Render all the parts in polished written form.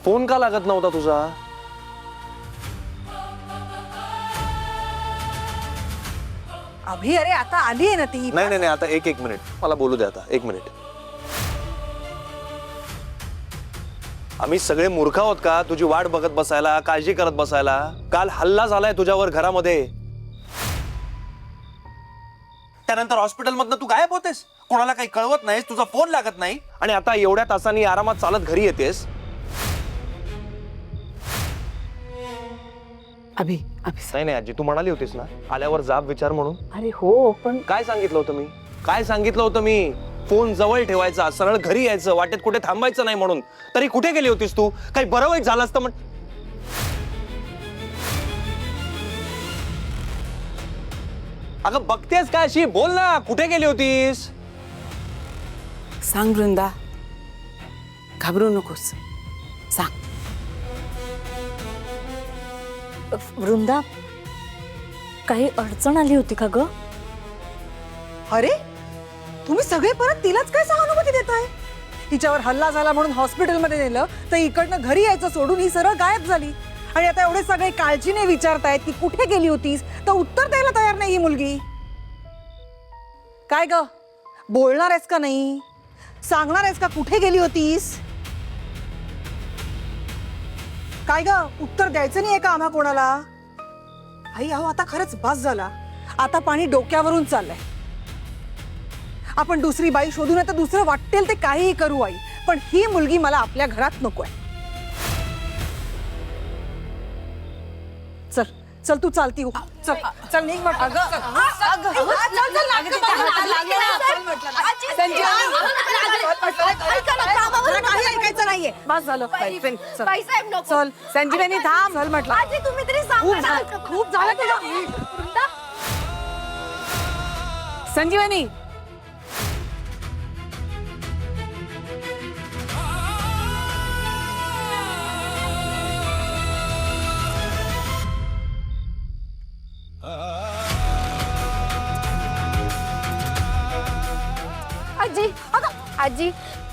Phone का लागत नव्हता तुझा? अभि अरे आता आली आहे ना ती. नाही नाही आता एक मिनिट मला बोलू दे. आता 1 मिनिट. आम्ही सगळे मूर्ख आहोत का तुझी वाट बघत बसायला, काळजी करत बसायला? काल हल्ला झालाय तुझ्यावर घरामध्ये, त्यानंतर हॉस्पिटलमधनं तू गायब होतेस, कोणाला काही कळवत नाहीस, तुझा फोन लागत नाही, आणि आता एवढ्या तासांनी आरामात चालत घरी येतेस. अभि नाही नाही आजी, तू म्हणाली होतीस ना आल्यावर जाब विचार म्हणून. अरे हो पण काय सांगितलं होतं मी? काय सांगितलं होतं मी? फोन जवळ ठेवायचा, सरळ घरी यायचं, वाटेत कुठे थांबायचं नाही म्हणून. तरी कुठे गेली होतीस तू? काही बरं वाईट झालं असतं म्हण. अगं बघतेस काय अशी? बोल ना, कुठे गेली होतीस? सांग वृंदा, घाबरू नकोस, सांग. वृंदा, काही अडचण आली होती का ग? अरे तुम्ही सगळे परत तिलाच काय सहानुभूती देताय? तिच्यावर हल्ला झाला म्हणून हॉस्पिटलमध्ये नेलं, तर इकडनं घरी यायचं सोडून ही सरळ गायब झाली. आणि आता एवढे सगळे काळजीने विचारतायत की कुठे गेली होतीस, तर उत्तर द्यायला तयार नाही ही मुलगी. काय ग, बोलणार आहेस का नाही? सांगणार आहेस का कुठे गेली होतीस? काय ग, उत्तर द्यायचं नाहीये का आम्हा कोणाला? आई अहो आता खरंच बस झाला. आता पाणी डोक्यावरून चाललंय. आपण दुसरी बाई शोधू ना, तर दुसरं वाटेल ते काहीही करू आई, पण ही मुलगी मला आपल्या घरात नकोय. चल चल तू चालती हो. चल चल निघ म्हटलं. काही ऐकायचं नाहीये, बस झालं. चल संजीवनी थांब. चल म्हटलं. खूप झालं तुझं. संजीवनी, आजी, आजी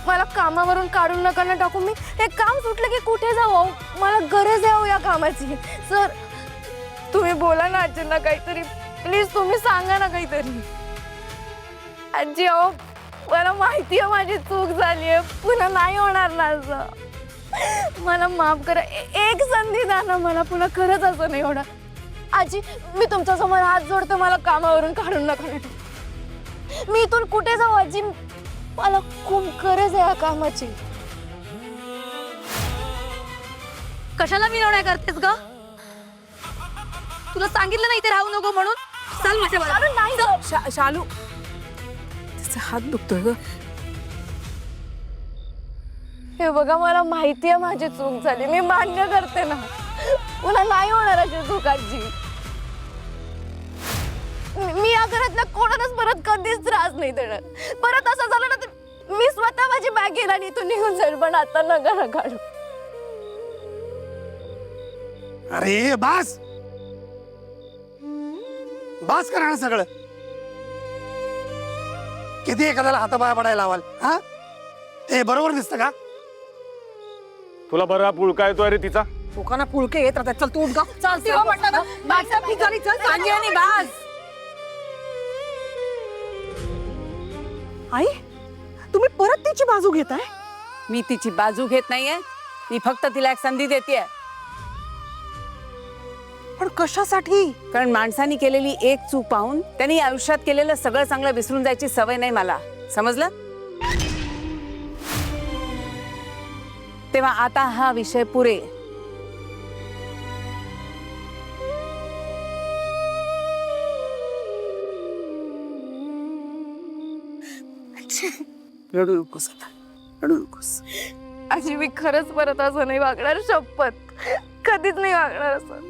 मला कामावरून काढून नका ना टाकू. मी हे काम सुटलं की कुठे जाऊ? मला गरज आहे या कामाची. सर तुम्ही बोला ना आजींना काहीतरी, प्लीज तुम्ही सांगा ना काहीतरी. आजी अहो मला माहिती आहे माझी चूक झाली आहे, पुन्हा नाही होणार ना असं. मला माफ करा, एक संधी द्या ना मला, पुन्हा खरंच असं नाही होणार. आजी मी तुमच्या समोर हात जोडतो, मला कामावरून काढून नका ना. मी इथून कुठे जाऊ आजी? मला खूप गरज आहे या कामाची. कशाला विनवण्या करतेस ग? तुला सांगितलं नाही ते राहू नको म्हणून. चल माझ्या बरोबर. नाही शालू, तिचा हात दुखतोय ग. हे बघा मला माहिती आहे माझी चूक झाली, मी मान्य करते ना. पुन्हा नाही होणार अशी चूक आजी. मी या घरातल्या कोणालाच परत कधीच त्रास नाही देणार. परत असं झालं ना तर मी स्वतः माझी बॅग घेईल आणि इथून निघून जाईल, पण आता नका ना काढू. अरे बास बास करा ना सगळं. किती एखाद्याला हाताबाया पडायला लावाल? हा, ते बरोबर दिसतं का? तुला बरा पुळका येतोय रे तिचा. लोकांना पुळके येत राहतात. चल तू उठ ग. चालते हो म्हटलं ना. चल संजीवनी बास. आई तुम्ही परत तिची बाजू घेताय? मी तिची बाजू घेत नाहीये, मी फक्त तिला एक संधी देतेय. पण कशासाठी? कारण माणसाने केलेली एक चूक पाहून त्यांनी आयुष्यात केलेलं सगळं चांगलं विसरून जायची सवय नाही मला, समजलं? तेव्हा आता हा विषय पुरे. रडू नकोस आता, रडू नकोस. आजी मी खरंच परत असं नाही वागणार, शपथ कधीच नाही वागणार असं.